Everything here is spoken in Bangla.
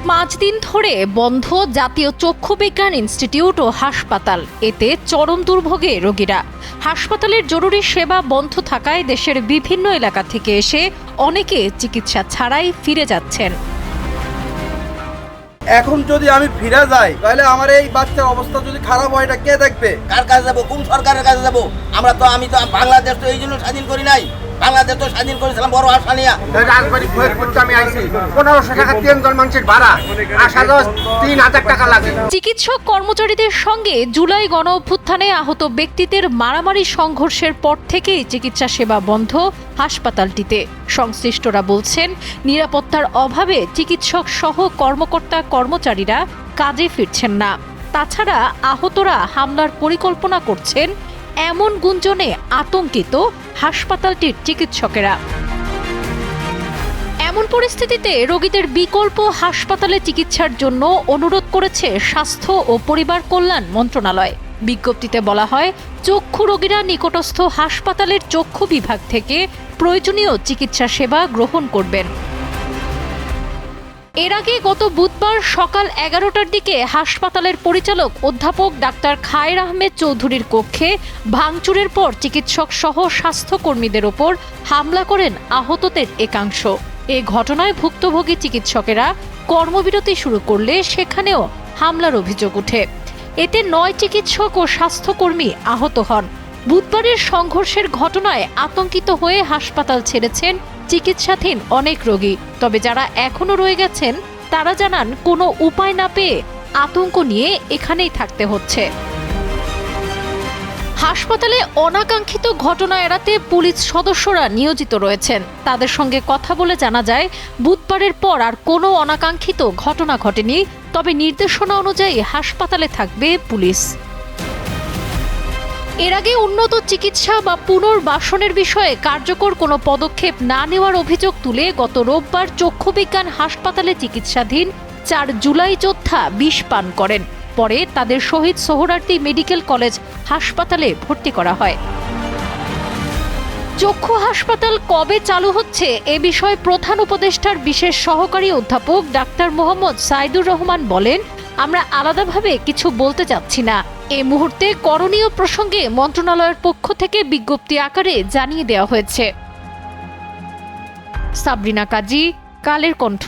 5 দিন ধরে বন্ধ জাতীয় চক্ষু বিজ্ঞান ইনস্টিটিউট ও হাসপাতাল। এতে চরম দুর্ভোগে রোগীরা। হাসপাতালের জরুরি সেবা বন্ধ থাকায় দেশের বিভিন্ন এলাকা থেকে এসে অনেকে চিকিৎসা ছাড়াই ফিরে যাচ্ছেন। এখন যদি আমি ফিরে যাই তাহলে আমার এই বাচ্চার অবস্থা যদি খারাপ হয়, এটা কে দেখবে? কার কাছে যাবো? কোন সরকারের কাছে যাবো? আমি তো বাংলাদেশ তো এই জন্য স্বাধীন করি নাই। বাংলাদেশ তো স্বাধীন করেছিলাম বড় আশা নিয়ে। রাজবাড়ি ফরিদপুর আমি আইছি 1500 টাকা 3 জন মানুষের ভাড়া, আসা যাওয়া 3000 টাকা লাগে। চিকিৎসক কর্মচারীদের সঙ্গে জুলাই গণ অভ্যুত্থানে আহত ব্যক্তিদের মারামারি সংঘর্ষের পর থেকেই চিকিৎসা সেবা বন্ধ হাসপাতালটিতে। সংশ্লিষ্টরা বলছেন, নিরাপত্তার অভাবে চিকিৎসক সহ কর্মকর্তা কর্মচারীরা কাজে ফিরছেন না। তাছাড়া আহতরা হামলার পরিকল্পনা করছেন, এমন গুঞ্জনে আতঙ্কিত হাসপাতালটির চিকিৎসকেরা। এমন পরিস্থিতিতে রোগীদের বিকল্প হাসপাতালে চিকিৎসার জন্য অনুরোধ করেছে স্বাস্থ্য ও পরিবার কল্যাণ মন্ত্রণালয়। বিজ্ঞপ্তিতে বলা হয়, চক্ষু রোগীরা নিকটস্থ হাসপাতালের চক্ষু বিভাগ থেকে প্রয়োজনীয় চিকিৎসা সেবা গ্রহণ করবেন। এর আগে গত বুধবার সকাল 11টার দিকে হাসপাতালের পরিচালক অধ্যাপক ডাক্তার খায়ের আহমেদ চৌধুরীর কক্ষে ভাঙচুরের পর চিকিৎসক সহ স্বাস্থ্যকর্মীদের ওপর হামলা করেন আহতদের একাংশ। এ ঘটনায় ভুক্তভোগী চিকিৎসকেরা কর্মবিরতি শুরু করলে সেখানেও হামলার অভিযোগ ওঠে। এতে 9 চিকিৎসক ও স্বাস্থ্যকর্মী আহত হন। বুধবারের সংঘর্ষের ঘটনায় আতঙ্কিত হয়ে হাসপাতাল ছেড়েছেন চিকিৎসাধীন অনেক রোগী। তবে যারা এখনো রয়ে গেছেন তারা জানান, কোনো উপায় না পেয়ে আতঙ্ক নিয়ে এখানেই থাকতে হচ্ছে। হাসপাতালে অনাকাঙ্ক্ষিত ঘটনা এড়াতে পুলিশ সদস্যরা নিয়োজিত রয়েছেন। তাদের সঙ্গে কথা বলে জানা যায়, বুধবারের পর আর কোনো অনাকাঙ্ক্ষিত ঘটনা ঘটেনি। তবে নির্দেশনা অনুযায়ী হাসপাতালে থাকবে পুলিশ। এর আগে উন্নত চিকিৎসা বা পুনর্বাসনের বিষয়ে কার্যকর কোনো পদক্ষেপ না নেওয়ার অভিযোগ তুলে গত রোববার চক্ষু বিজ্ঞান হাসপাতালে চিকিৎসাধীন 4 জুলাই যোদ্ধা বিষ পান করেন। পরে তাদের শহীদ সোহরাওয়ার্দী মেডিকেল কলেজ হাসপাতালে ভর্তি করা হয়। চক্ষু হাসপাতাল কবে চালু হচ্ছে এ বিষয়ে প্রধান উপদেষ্টার বিশেষ সহকারী অধ্যাপক ডাক্তার মোহাম্মদ সাইদুর রহমান বলেন, আমরা আলাদাভাবে কিছু বলতে চাচ্ছি না। এ মুহূর্তে করণীয় প্রসঙ্গে মন্ত্রণালয়ের পক্ষ থেকে বিজ্ঞপ্তি আকারে জানিয়ে দেওয়া হয়েছে। সাবরিনা কাজী, কালের কণ্ঠ।